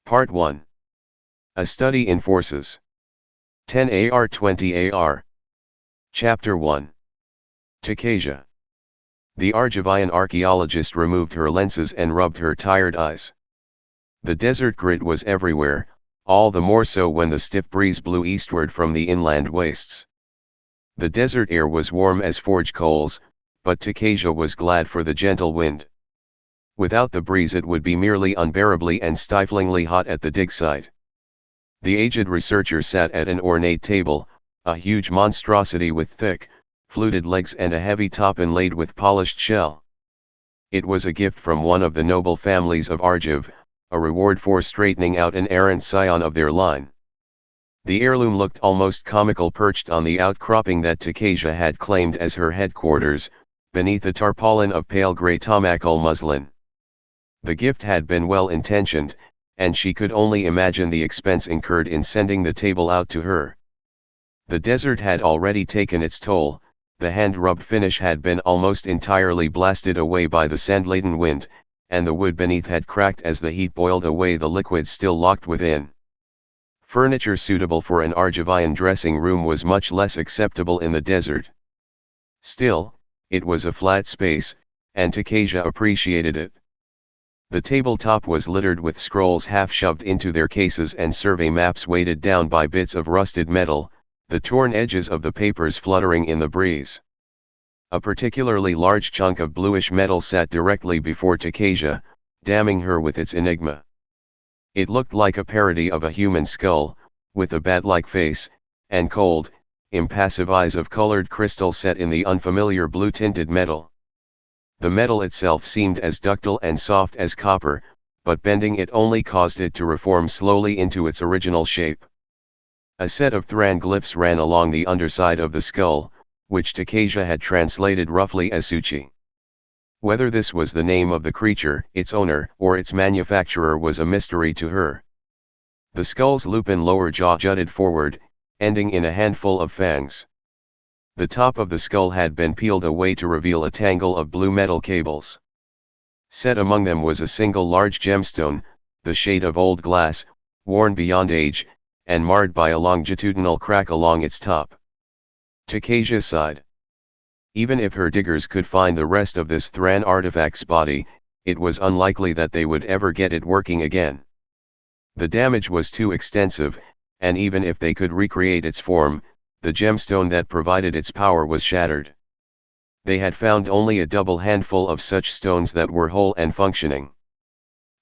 Part 1. A Study in Forces. 10 AR 20 AR. Chapter 1. Tocasia. The Argivian archaeologist removed her lenses and rubbed her tired eyes. The desert grit was everywhere, all the more so when the stiff breeze blew eastward from the inland wastes. The desert air was warm as forge coals, but Tocasia was glad for the gentle wind. Without the breeze it would be merely unbearably and stiflingly hot at the dig site. The aged researcher sat at an ornate table, a huge monstrosity with thick, fluted legs and a heavy top inlaid with polished shell. It was a gift from one of the noble families of Argiv, a reward for straightening out an errant scion of their line. The heirloom looked almost comical perched on the outcropping that Tocasia had claimed as her headquarters, beneath a tarpaulin of pale grey tomacul muslin. The gift had been well intentioned, and she could only imagine the expense incurred in sending the table out to her. The desert had already taken its toll, the hand-rubbed finish had been almost entirely blasted away by the sand-laden wind, and the wood beneath had cracked as the heat boiled away the liquid still locked within. Furniture suitable for an Argivian dressing room was much less acceptable in the desert. Still, it was a flat space, and Tocasia appreciated it. The tabletop was littered with scrolls half shoved into their cases and survey maps weighted down by bits of rusted metal, the torn edges of the papers fluttering in the breeze. A particularly large chunk of bluish metal sat directly before Tocasia, damning her with its enigma. It looked like a parody of a human skull, with a bat-like face, and cold, impassive eyes of colored crystal set in the unfamiliar blue-tinted metal. The metal itself seemed as ductile and soft as copper, but bending it only caused it to reform slowly into its original shape. A set of Thran glyphs ran along the underside of the skull, which Tocasia had translated roughly as Suchi. Whether this was the name of the creature, its owner, or its manufacturer was a mystery to her. The skull's lupin lower jaw jutted forward, ending in a handful of fangs. The top of the skull had been peeled away to reveal a tangle of blue metal cables. Set among them was a single large gemstone, the shade of old glass, worn beyond age, and marred by a longitudinal crack along its top. Tocasia sighed. Even if her diggers could find the rest of this Thran artifact's body, it was unlikely that they would ever get it working again. The damage was too extensive, and even if they could recreate its form, the gemstone that provided its power was shattered. They had found only a double handful of such stones that were whole and functioning.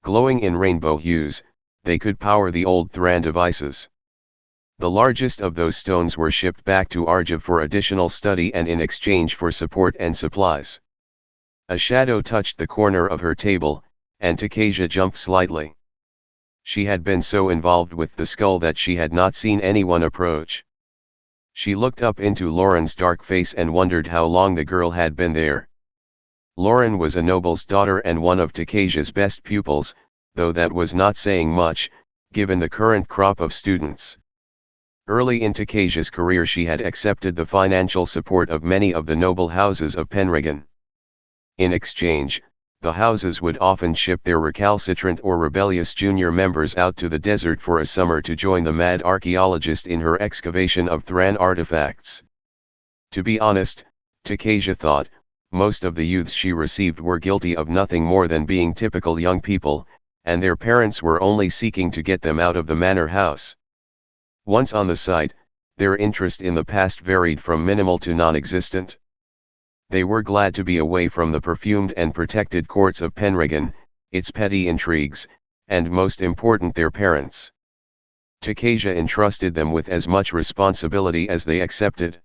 Glowing in rainbow hues, they could power the old Thran devices. The largest of those stones were shipped back to Argiv for additional study and in exchange for support and supplies. A shadow touched the corner of her table, and Tocasia jumped slightly. She had been so involved with the skull that she had not seen anyone approach. She looked up into Lauren's dark face and wondered how long the girl had been there. Lauren was a noble's daughter and one of Tocasia's best pupils, though that was not saying much, given the current crop of students. Early in Tocasia's career she had accepted the financial support of many of the noble houses of Penregan. In exchange, the houses would often ship their recalcitrant or rebellious junior members out to the desert for a summer to join the mad archaeologist in her excavation of Thran artifacts. To be honest, Tocasia thought, most of the youths she received were guilty of nothing more than being typical young people, and their parents were only seeking to get them out of the manor house. Once on the site, their interest in the past varied from minimal to non-existent. They were glad to be away from the perfumed and protected courts of Penregan, its petty intrigues, and most important their parents. Tocasia entrusted them with as much responsibility as they accepted.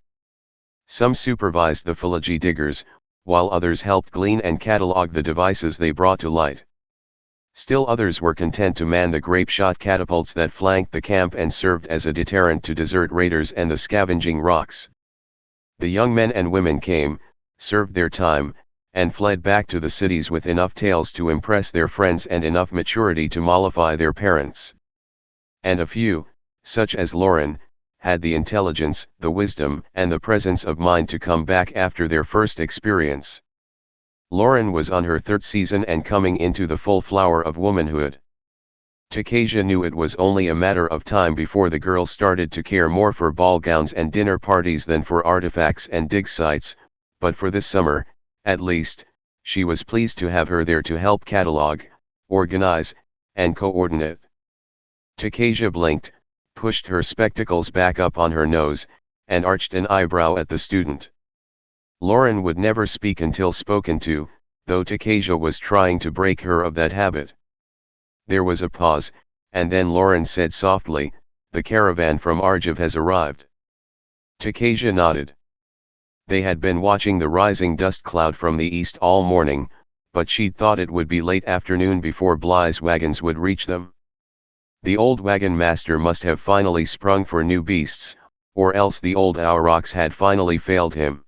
Some supervised the filigree diggers, while others helped glean and catalog the devices they brought to light. Still others were content to man the grape-shot catapults that flanked the camp and served as a deterrent to desert raiders and the scavenging rocks. The young men and women came, served their time, and fled back to the cities with enough tales to impress their friends and enough maturity to mollify their parents. And a few, such as Lauren, had the intelligence, the wisdom, and the presence of mind to come back after their first experience. Lauren was on her third season and coming into the full flower of womanhood. Tocasia knew it was only a matter of time before the girl started to care more for ball gowns and dinner parties than for artifacts and dig sites, but for this summer, at least, she was pleased to have her there to help catalog, organize, and coordinate. Tocasia blinked, pushed her spectacles back up on her nose, and arched an eyebrow at the student. Lauren would never speak until spoken to, though Tocasia was trying to break her of that habit. There was a pause, and then Lauren said softly, "The caravan from Argiv has arrived." Tocasia nodded. They had been watching the rising dust cloud from the east all morning, but she'd thought it would be late afternoon before Bly's wagons would reach them. The old wagon master must have finally sprung for new beasts, or else the old aurochs had finally failed him.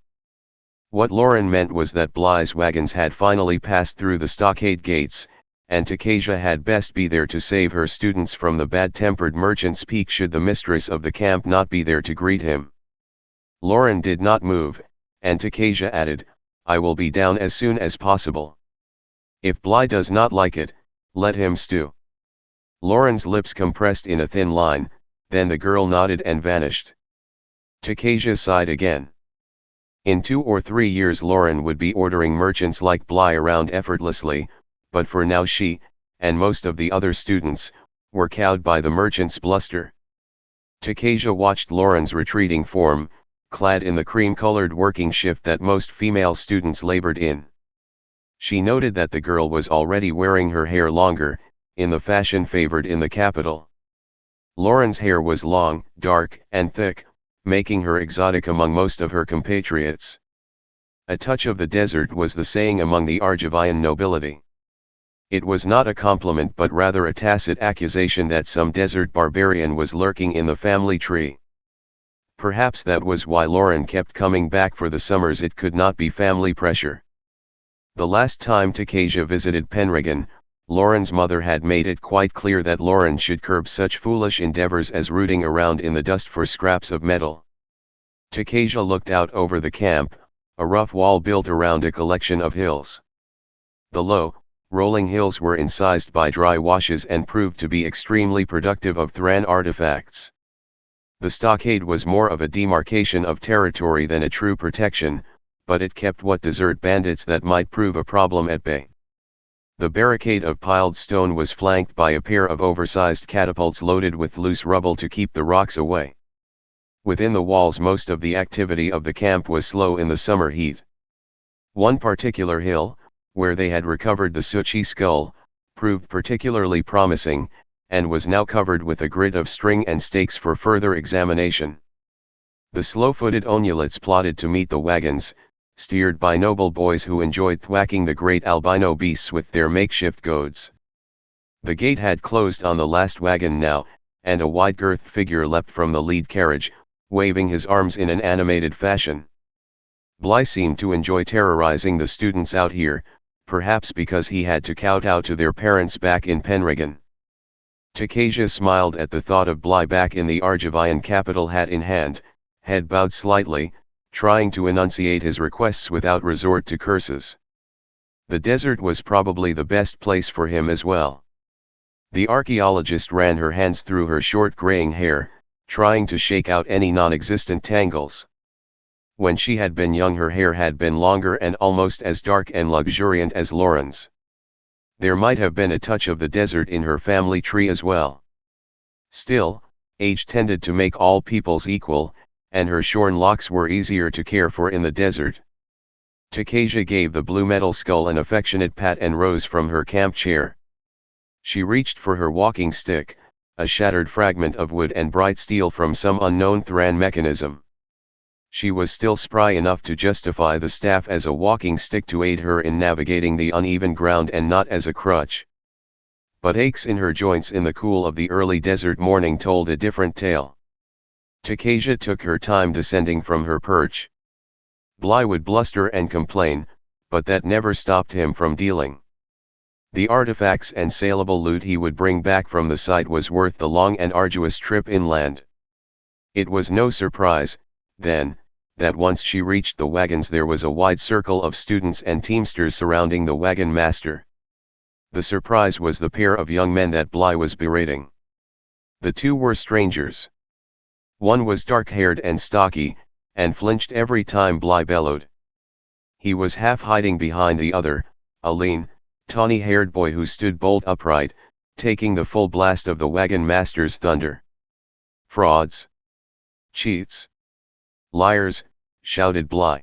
What Lauren meant was that Bly's wagons had finally passed through the stockade gates, and Tocasia had best be there to save her students from the bad-tempered merchant's peak should the mistress of the camp not be there to greet him. Lauren did not move, and Tocasia added, "I will be down as soon as possible. If Bly does not like it, let him stew." Lauren's lips compressed in a thin line, then the girl nodded and vanished. Tocasia sighed again. In 2 or 3 years Lauren would be ordering merchants like Bly around effortlessly, but for now she, and most of the other students, were cowed by the merchant's bluster. Tocasia watched Lauren's retreating form, clad in the cream-colored working shift that most female students labored in. She noted that the girl was already wearing her hair longer, in the fashion favored in the capital. Lauren's hair was long, dark, and thick, making her exotic among most of her compatriots. A touch of the desert was the saying among the Argivian nobility. It was not a compliment but rather a tacit accusation that some desert barbarian was lurking in the family tree. Perhaps that was why Lauren kept coming back for the summers. It could not be family pressure. The last time Tocasia visited Penregan, Lauren's mother had made it quite clear that Lauren should curb such foolish endeavors as rooting around in the dust for scraps of metal. Tocasia looked out over the camp, a rough wall built around a collection of hills. The low, rolling hills were incised by dry washes and proved to be extremely productive of Thran artifacts. The stockade was more of a demarcation of territory than a true protection, but it kept what desert bandits that might prove a problem at bay. The barricade of piled stone was flanked by a pair of oversized catapults loaded with loose rubble to keep the rocks away. Within the walls most of the activity of the camp was slow in the summer heat. One particular hill, where they had recovered the Suchi skull, proved particularly promising, and was now covered with a grid of string and stakes for further examination. The slow-footed Onulets plodded to meet the wagons, steered by noble boys who enjoyed thwacking the great albino beasts with their makeshift goads. The gate had closed on the last wagon now, and a wide-girthed figure leapt from the lead carriage, waving his arms in an animated fashion. Bly seemed to enjoy terrorizing the students out here, perhaps because he had to kowtow to their parents back in Penregan. Tocasia smiled at the thought of Bly back in the Argivian capital, hat in hand, head bowed slightly, trying to enunciate his requests without resort to curses. The desert was probably the best place for him as well. The archaeologist ran her hands through her short graying hair, trying to shake out any non-existent tangles. When she had been young her hair had been longer and almost as dark and luxuriant as Lauren's. There might have been a touch of the desert in her family tree as well. Still, age tended to make all peoples equal, and her shorn locks were easier to care for in the desert. Tocasia gave the blue metal skull an affectionate pat and rose from her camp chair. She reached for her walking stick, a shattered fragment of wood and bright steel from some unknown Thran mechanism. She was still spry enough to justify the staff as a walking stick to aid her in navigating the uneven ground and not as a crutch. But aches in her joints in the cool of the early desert morning told a different tale. Tocasia took her time descending from her perch. Bly would bluster and complain, but that never stopped him from dealing. The artifacts and saleable loot he would bring back from the site was worth the long and arduous trip inland. It was no surprise, then, that once she reached the wagons there was a wide circle of students and teamsters surrounding the wagon master. The surprise was the pair of young men that Bly was berating. The two were strangers. One was dark-haired and stocky, and flinched every time Bly bellowed. He was half hiding behind the other, a lean, tawny-haired boy who stood bolt upright, taking the full blast of the wagon master's thunder. "Frauds! Cheats! Liars!" shouted Bly.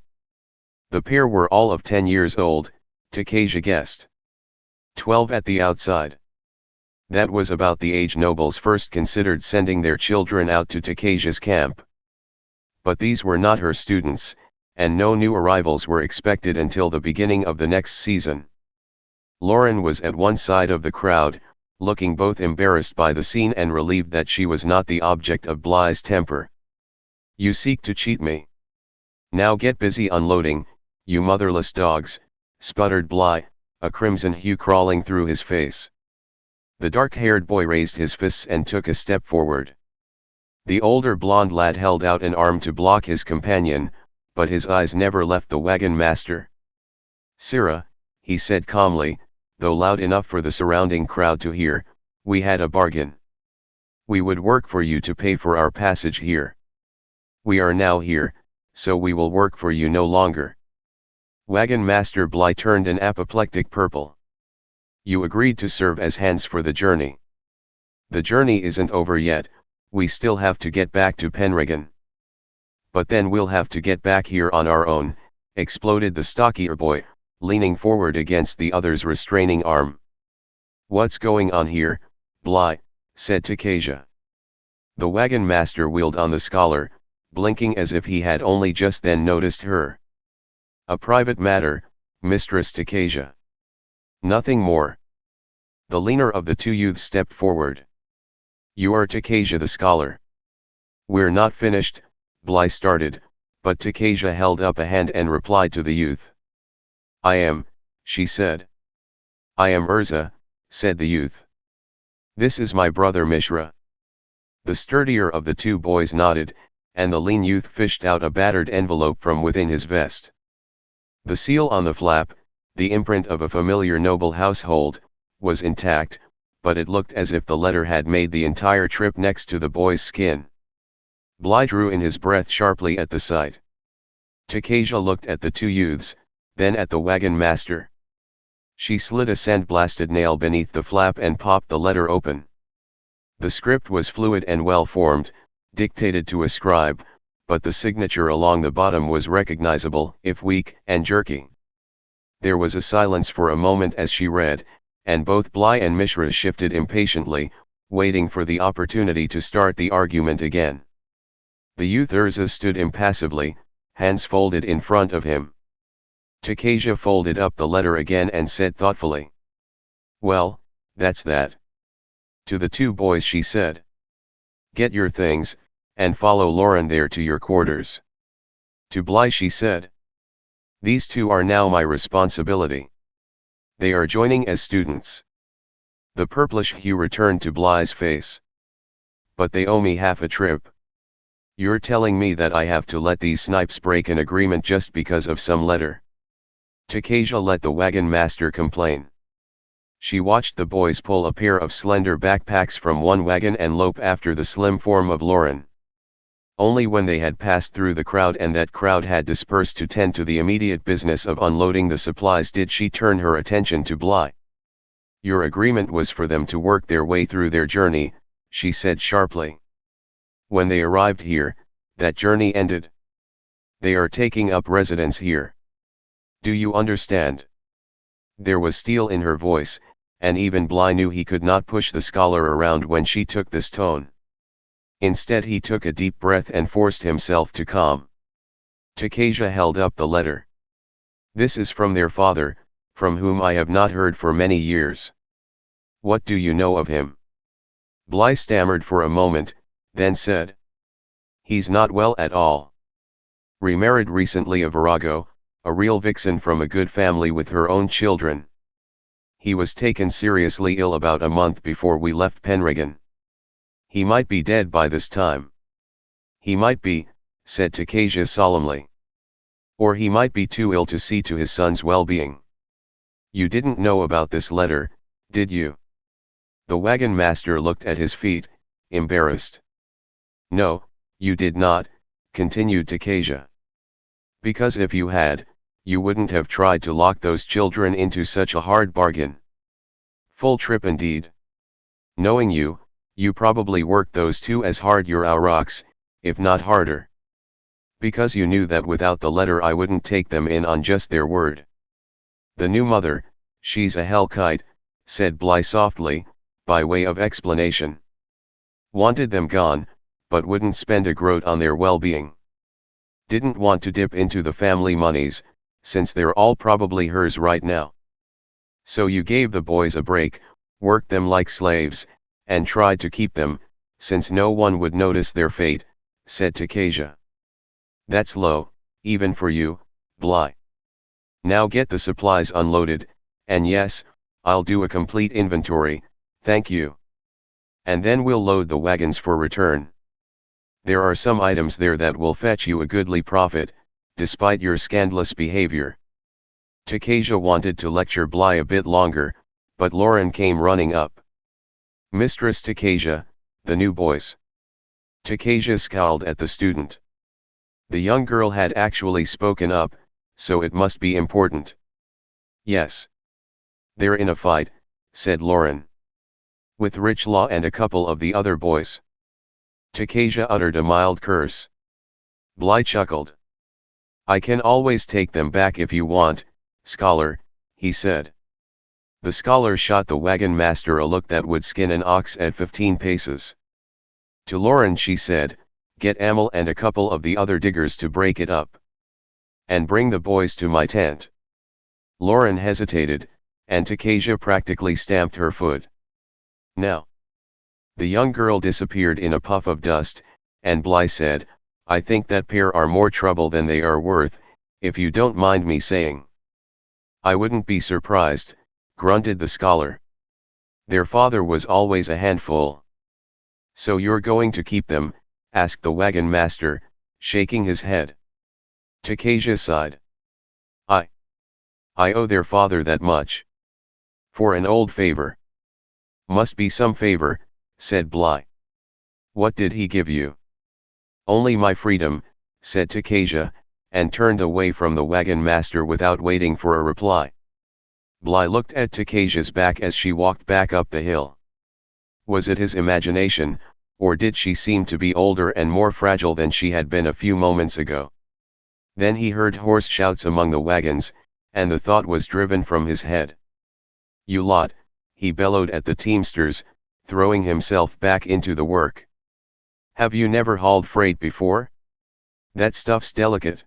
The pair were all of 10 years old, Tocasia guessed. 12 at the outside. That was about the age nobles first considered sending their children out to Tocasia's camp. But these were not her students, and no new arrivals were expected until the beginning of the next season. Lauren was at one side of the crowd, looking both embarrassed by the scene and relieved that she was not the object of Bly's temper. "You seek to cheat me. Now get busy unloading, you motherless dogs," sputtered Bly, a crimson hue crawling through his face. The dark-haired boy raised his fists and took a step forward. The older blond lad held out an arm to block his companion, but his eyes never left the wagon master. "Sirrah," he said calmly, though loud enough for the surrounding crowd to hear, "we had a bargain. We would work for you to pay for our passage here. We are now here, so we will work for you no longer." Wagon Master Bly turned an apoplectic purple. "You agreed to serve as hands for the journey. The journey isn't over yet, we still have to get back to Penregan." "But then we'll have to get back here on our own," exploded the stockier boy, leaning forward against the other's restraining arm. "What's going on here, Bly?" said Tocasia. The wagon master wheeled on the scholar, blinking as if he had only just then noticed her. "A private matter, Mistress Tocasia. Nothing more." The leaner of the two youths stepped forward. "You are Tocasia the scholar." "We're not finished," Bly started, but Tocasia held up a hand and replied to the youth. "I am," she said. "I am Urza," said the youth. "This is my brother Mishra." The sturdier of the two boys nodded, and the lean youth fished out a battered envelope from within his vest. The seal on the flap, the imprint of a familiar noble household, was intact, but it looked as if the letter had made the entire trip next to the boy's skin. Bly drew in his breath sharply at the sight. Tocasia looked at the two youths, then at the wagon master. She slid a sandblasted nail beneath the flap and popped the letter open. The script was fluid and well-formed, dictated to a scribe, but the signature along the bottom was recognizable, if weak and jerky. There was a silence for a moment as she read, and both Bly and Mishra shifted impatiently, waiting for the opportunity to start the argument again. The youth Urza stood impassively, hands folded in front of him. Tocasia folded up the letter again and said thoughtfully, "Well, that's that." To the two boys she said, "Get your things, and follow Lauren there to your quarters." To Bly she said, "These two are now my responsibility. They are joining as students." The purplish hue returned to Bly's face. "But they owe me half a trip. You're telling me that I have to let these snipes break an agreement just because of some letter?" Tocasia let the wagon master complain. She watched the boys pull a pair of slender backpacks from one wagon and lope after the slim form of Lauren. Only when they had passed through the crowd and that crowd had dispersed to tend to the immediate business of unloading the supplies did she turn her attention to Bly. "Your agreement was for them to work their way through their journey," she said sharply. "When they arrived here, that journey ended. They are taking up residence here. Do you understand?" There was steel in her voice, and even Bly knew he could not push the scholar around when she took this tone. Instead he took a deep breath and forced himself to calm. Tocasia held up the letter. "This is from their father, from whom I have not heard for many years. What do you know of him?" Bly stammered for a moment, then said, "He's not well at all. Remarried recently a virago, a real vixen from a good family with her own children. He was taken seriously ill about a month before we left Penregan. He might be dead by this time." "He might be," said Tocasia solemnly. "Or he might be too ill to see to his son's well-being. You didn't know about this letter, Did you? The wagon master looked at his feet, embarrassed. No, you did not, continued Tocasia. Because if you had, you wouldn't have tried to lock those children into such a hard bargain. Full trip indeed. Knowing you, you probably worked those two as hard your aurochs, if not harder. Because you knew that without the letter I wouldn't take them in on just their word. The new mother, she's a hell kite, said Bly softly, by way of explanation. Wanted them gone, but wouldn't spend a groat on their well-being. Didn't want to dip into the family monies, since they're all probably hers right now. So you gave the boys a break, worked them like slaves, and tried to keep them, since no one would notice their fate, said Tocasia. That's low, even for you, Bly. Now get the supplies unloaded, and yes, I'll do a complete inventory, thank you. And then we'll load the wagons for return. There are some items there that will fetch you a goodly profit, despite your scandalous behavior. Tocasia wanted to lecture Bly a bit longer, but Lauren came running up. Mistress Tocasia, the new boys. Tocasia scowled at the student. The young girl had actually spoken up, so it must be important. Yes. They're in a fight, said Lauren. With Richlaw and a couple of the other boys. Tocasia uttered a mild curse. Bly chuckled. I can always take them back if you want, scholar, he said. The scholar shot the wagon master a look that would skin an ox at 15 paces. To Lauren she said, get Amel and a couple of the other diggers to break it up. And bring the boys to my tent. Lauren hesitated, and Tocasia practically stamped her foot. Now. The young girl disappeared in a puff of dust, and Bly said, I think that pair are more trouble than they are worth, if you don't mind me saying. I wouldn't be surprised, grunted the scholar. Their father was always a handful. So you're going to keep them, asked the wagon master, shaking his head. Tocasia sighed. I owe their father that much. For an old favor. Must be some favor, said Bly. What did he give you? Only my freedom, said Tocasia, and turned away from the wagon master without waiting for a reply. Bly looked at Tocasia's back as she walked back up the hill. Was it his imagination, or did she seem to be older and more fragile than she had been a few moments ago? Then he heard hoarse shouts among the wagons, and the thought was driven from his head. You lot, he bellowed at the teamsters, throwing himself back into the work. Have you never hauled freight before? That stuff's delicate.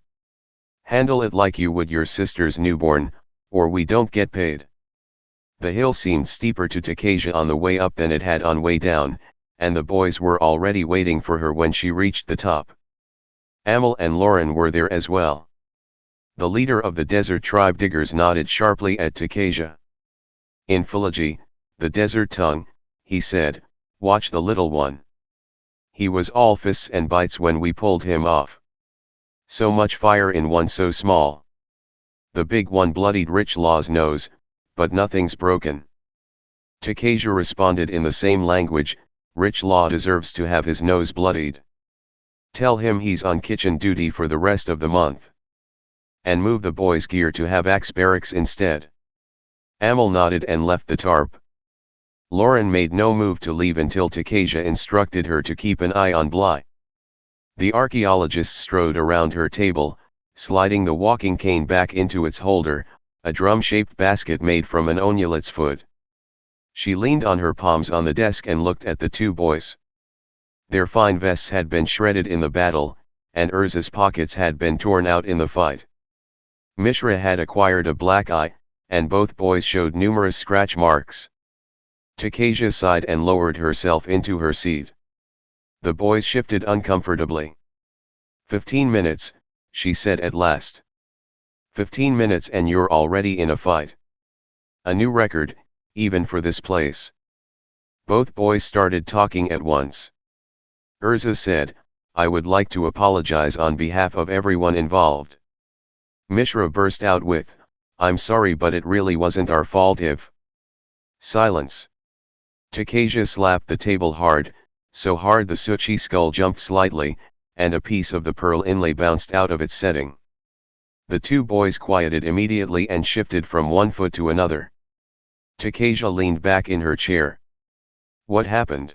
Handle it like you would your sister's newborn, or we don't get paid. The hill seemed steeper to Tocasia on the way up than it had on way down, and the boys were already waiting for her when she reached the top. Amel and Lauren were there as well. The leader of the desert tribe diggers nodded sharply at Tocasia. In Philology, the desert tongue, he said, watch the little one. He was all fists and bites when we pulled him off. So much fire in one so small. The big one bloodied Richlaw's nose, but nothing's broken. Tocasia responded in the same language, Richlaw deserves to have his nose bloodied. Tell him he's on kitchen duty for the rest of the month. And move the boys' gear to have axe barracks instead. Amel nodded and left the tarp. Lauren made no move to leave until Tocasia instructed her to keep an eye on Bly. The archaeologist strode around her table, sliding the walking cane back into its holder, a drum-shaped basket made from an onulet's foot. She leaned on her palms on the desk and looked at the two boys. Their fine vests had been shredded in the battle, and Urza's pockets had been torn out in the fight. Mishra had acquired a black eye, and both boys showed numerous scratch marks. Tocasia sighed and lowered herself into her seat. The boys shifted uncomfortably. 15 minutes, she said at last. 15 minutes and you're already in a fight. A new record, even for this place. Both boys started talking at once. Urza said, I would like to apologize on behalf of everyone involved. Mishra burst out with, I'm sorry but it really wasn't our fault if. Silence. Tocasia slapped the table hard, so hard the Suchi skull jumped slightly, and a piece of the pearl inlay bounced out of its setting. The two boys quieted immediately and shifted from one foot to another. Tocasia leaned back in her chair. What happened?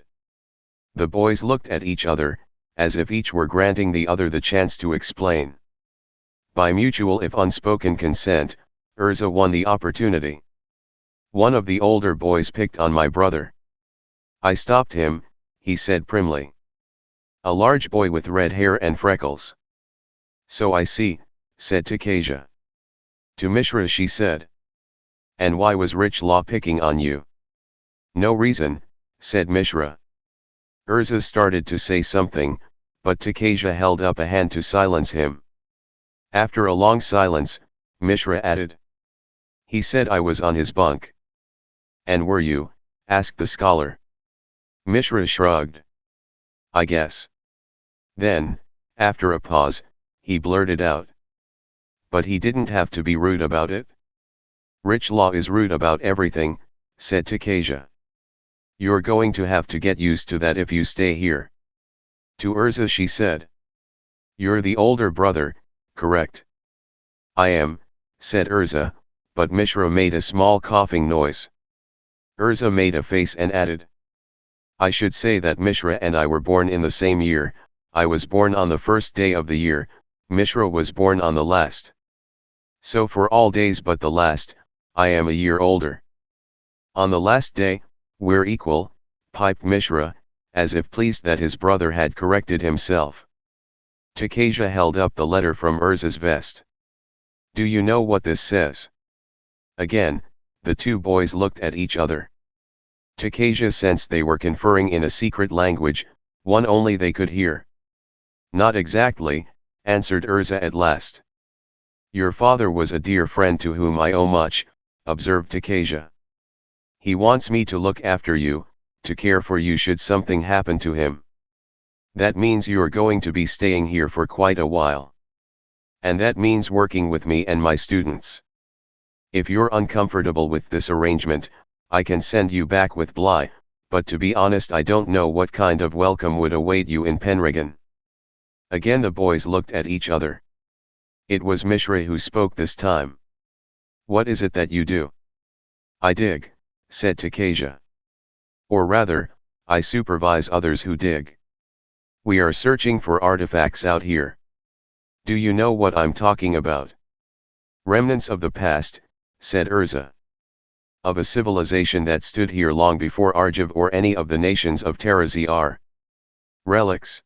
The boys looked at each other, as if each were granting the other the chance to explain. By mutual if unspoken consent, Urza won the opportunity. One of the older boys picked on my brother. I stopped him, he said primly. A large boy with red hair and freckles. So I see, said Tocasia. To Mishra she said. And why was Rich Law picking on you? No reason, said Mishra. Urza started to say something, but Tocasia held up a hand to silence him. After a long silence, Mishra added. He said I was on his bunk. And were you? Asked the scholar. Mishra shrugged. I guess. Then, after a pause, he blurted out. But he didn't have to be rude about it. Rich Law is rude about everything, said Tocasia. You're going to have to get used to that if you stay here. To Urza she said. You're the older brother, correct? I am, said Urza, but Mishra made a small coughing noise. Urza made a face and added. I should say that Mishra and I were born in the same year. I was born on the first day of the year, Mishra was born on the last. So for all days but the last, I am a year older. On the last day, we're equal, piped Mishra, as if pleased that his brother had corrected himself. Tocasia held up the letter from Urza's vest. Do you know what this says? Again, the two boys looked at each other. Tocasia sensed they were conferring in a secret language, one only they could hear. Not exactly, answered Urza at last. Your father was a dear friend to whom I owe much, observed Tocasia. He wants me to look after you, to care for you should something happen to him. That means you're going to be staying here for quite a while. And that means working with me and my students. If you're uncomfortable with this arrangement, I can send you back with Bly, but to be honest I don't know what kind of welcome would await you in Penregan. Again the boys looked at each other. It was Mishra who spoke this time. What is it that you do? I dig, said Tocasia. Or rather, I supervise others who dig. We are searching for artifacts out here. Do you know what I'm talking about? Remnants of the past, said Urza. Of a civilization that stood here long before Argiv or any of the nations of Terrazi. Relics.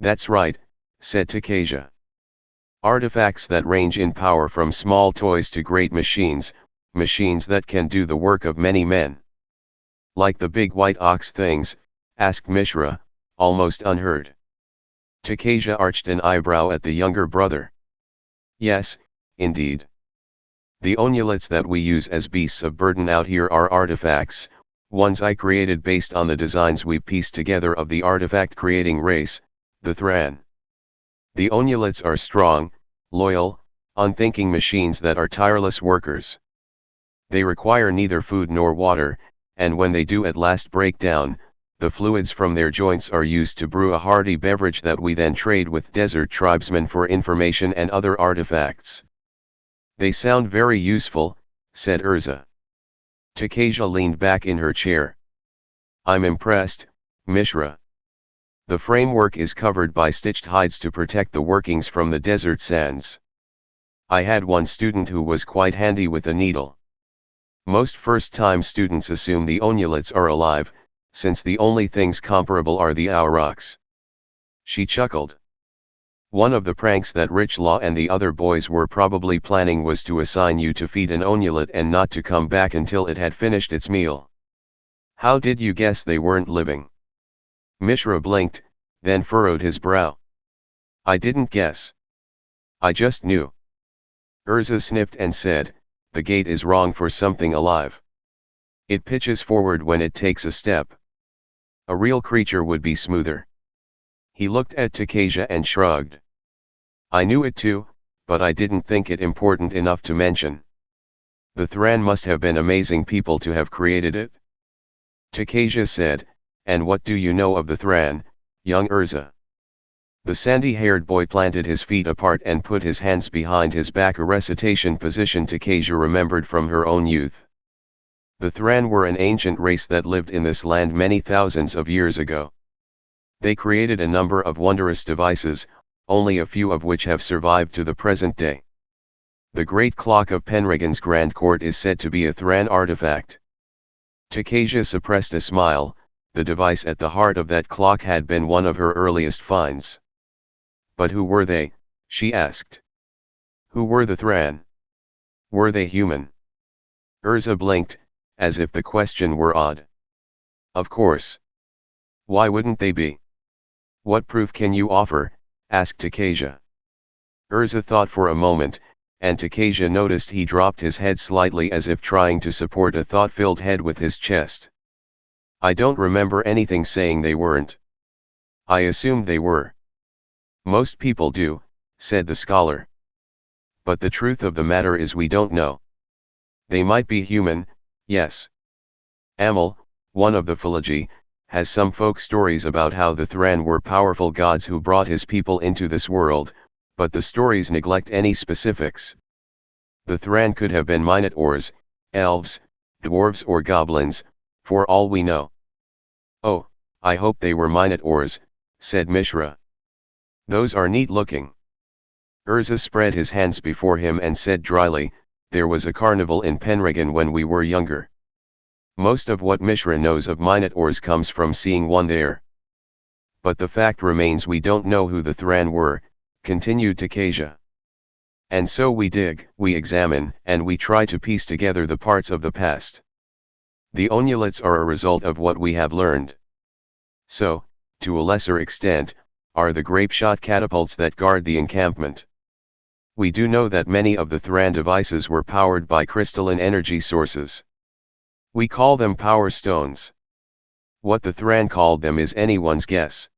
That's right, said Tocasia. Artifacts that range in power from small toys to great machines, machines that can do the work of many men. Like the big white ox things, asked Mishra, almost unheard. Tocasia arched an eyebrow at the younger brother. Yes, indeed. The onulets that we use as beasts of burden out here are artifacts, ones I created based on the designs we pieced together of the artifact creating race, the Thran. The onulets are strong, loyal, unthinking machines that are tireless workers. They require neither food nor water, and when they do at last break down, the fluids from their joints are used to brew a hearty beverage that we then trade with desert tribesmen for information and other artifacts. They sound very useful, said Urza. Tocasia leaned back in her chair. I'm impressed, Mishra. The framework is covered by stitched hides to protect the workings from the desert sands. I had one student who was quite handy with a needle. Most first-time students assume the onulets are alive, since the only things comparable are the aurochs. She chuckled. One of the pranks that Rich Law and the other boys were probably planning was to assign you to feed an onulet and not to come back until it had finished its meal. How did you guess they weren't living? Mishra blinked, then furrowed his brow. I didn't guess. I just knew. Urza sniffed and said, the gait is wrong for something alive. It pitches forward when it takes a step. A real creature would be smoother. He looked at Tocasia and shrugged. I knew it too, but I didn't think it important enough to mention. The Thran must have been amazing people to have created it. Tocasia said, and what do you know of the Thran, young Urza? The sandy-haired boy planted his feet apart and put his hands behind his back, a recitation position Tocasia remembered from her own youth. The Thran were an ancient race that lived in this land many thousands of years ago. They created a number of wondrous devices, only a few of which have survived to the present day. The Great Clock of Penregan's Grand Court is said to be a Thran artifact. Tocasia suppressed a smile. The device at the heart of that clock had been one of her earliest finds. But who were they, she asked. Who were the Thran? Were they human? Urza blinked, as if the question were odd. Of course. Why wouldn't they be? What proof can you offer? Asked Tocasia. Urza thought for a moment, and Tocasia noticed he dropped his head slightly as if trying to support a thought-filled head with his chest. I don't remember anything saying they weren't. I assumed they were. Most people do, said the scholar. But the truth of the matter is we don't know. They might be human, yes. Amal, one of the Philology, has some folk stories about how the Thran were powerful gods who brought his people into this world, but the stories neglect any specifics. The Thran could have been Minotaurs, elves, dwarves or goblins, for all we know. Oh, I hope they were Minotaurs, said Mishra. Those are neat looking. Urza spread his hands before him and said dryly, there was a carnival in Penregan when we were younger. Most of what Mishra knows of Minotaurs comes from seeing one there. But the fact remains we don't know who the Thran were, continued Tocasia. And so we dig, we examine, and we try to piece together the parts of the past. The Onulets are a result of what we have learned. So, to a lesser extent, are the grape-shot catapults that guard the encampment. We do know that many of the Thran devices were powered by crystalline energy sources. We call them power stones. What the Thran called them is anyone's guess.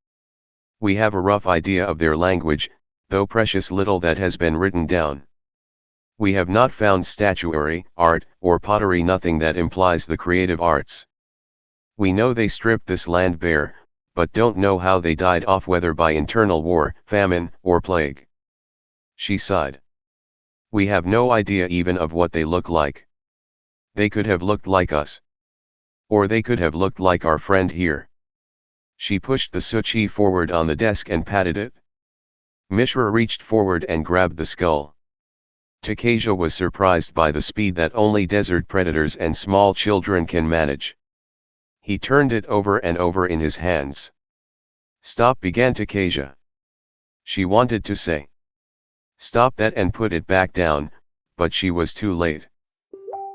We have a rough idea of their language, though precious little that has been written down. We have not found statuary, art, or pottery, nothing that implies the creative arts. We know they stripped this land bare, but don't know how they died off, whether by internal war, famine, or plague. She sighed. We have no idea even of what they look like. They could have looked like us. Or they could have looked like our friend here. She pushed the suchi forward on the desk and patted it. Mishra reached forward and grabbed the skull. Tocasia was surprised by the speed that only desert predators and small children can manage. He turned it over and over in his hands. Stop, began Tocasia. She wanted to say, stop that and put it back down, but she was too late.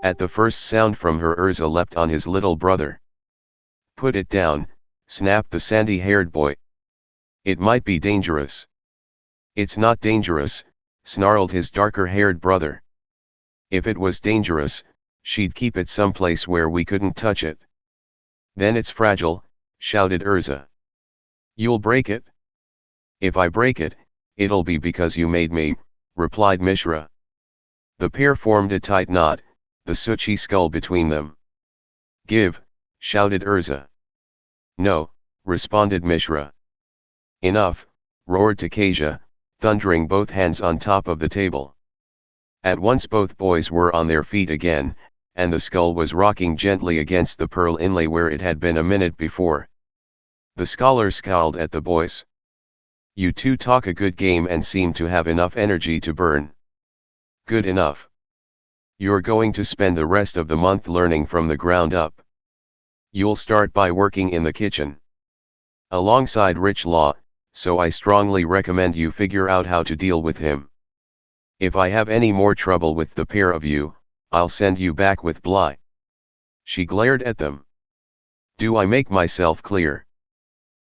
At the first sound from her, Urza leapt on his little brother. Put it down, snapped the sandy-haired boy. It might be dangerous. It's not dangerous, snarled his darker-haired brother. If it was dangerous, she'd keep it someplace where we couldn't touch it. Then it's fragile, shouted Urza. You'll break it? If I break it, it'll be because you made me, replied Mishra. The pair formed a tight knot, the suchi skull between them. Give, shouted Urza. No, responded Mishra. Enough, roared Tocasia, thundering both hands on top of the table. At once both boys were on their feet again, and the skull was rocking gently against the pearl inlay where it had been a minute before. The scholar scowled at the boys. You two talk a good game and seem to have enough energy to burn. Good enough. You're going to spend the rest of the month learning from the ground up. You'll start by working in the kitchen. Alongside Rich Law, so I strongly recommend you figure out how to deal with him. If I have any more trouble with the pair of you, I'll send you back with Bly. She glared at them. Do I make myself clear?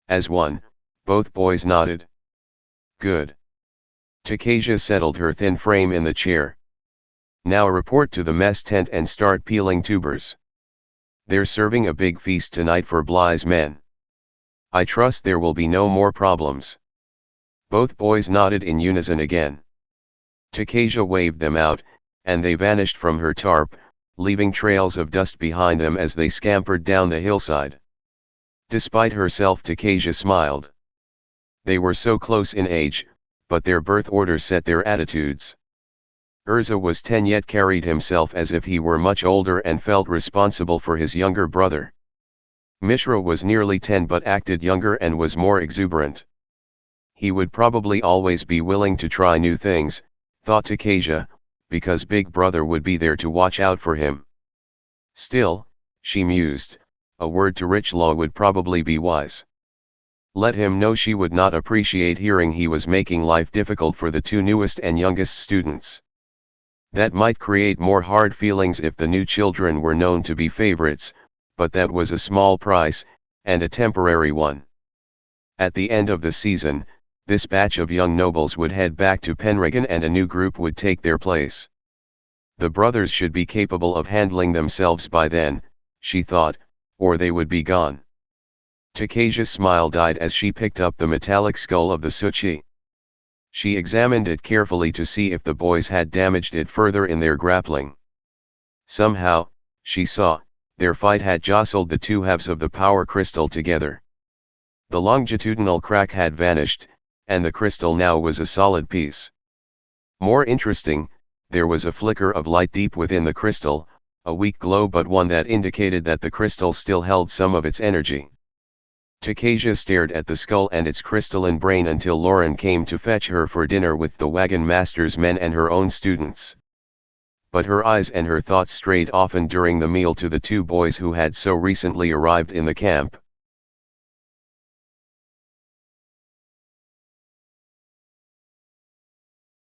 As one, both boys nodded. Good. Tocasia settled her thin frame in the chair. Now report to the mess tent and start peeling tubers. They're serving a big feast tonight for Bly's men. I trust there will be no more problems. Both boys nodded in unison again. Tocasia waved them out, and they vanished from her tarp, leaving trails of dust behind them as they scampered down the hillside. Despite herself, Tocasia smiled. They were so close in age, but their birth order set their attitudes. Urza was 10 yet carried himself as if he were much older and felt responsible for his younger brother. Mishra was nearly 10 but acted younger and was more exuberant. He would probably always be willing to try new things, thought Tocasia, because Big Brother would be there to watch out for him. Still, she mused, a word to Richlaw would probably be wise. Let him know she would not appreciate hearing he was making life difficult for the 2 newest and youngest students. That might create more hard feelings if the new children were known to be favorites, but that was a small price, and a temporary one. At the end of the season, this batch of young nobles would head back to Penregan and a new group would take their place. The brothers should be capable of handling themselves by then, she thought, or they would be gone. Tocasia's smile died as she picked up the metallic skull of the Suchi. She examined it carefully to see if the boys had damaged it further in their grappling. Somehow, she saw, their fight had jostled the 2 halves of the power crystal together. The longitudinal crack had vanished, and the crystal now was a solid piece. More interesting, there was a flicker of light deep within the crystal, a weak glow but one that indicated that the crystal still held some of its energy. Tocasia stared at the skull and its crystalline brain until Lauren came to fetch her for dinner with the wagon master's men and her own students. But her eyes and her thoughts strayed often during the meal to the 2 boys who had so recently arrived in the camp.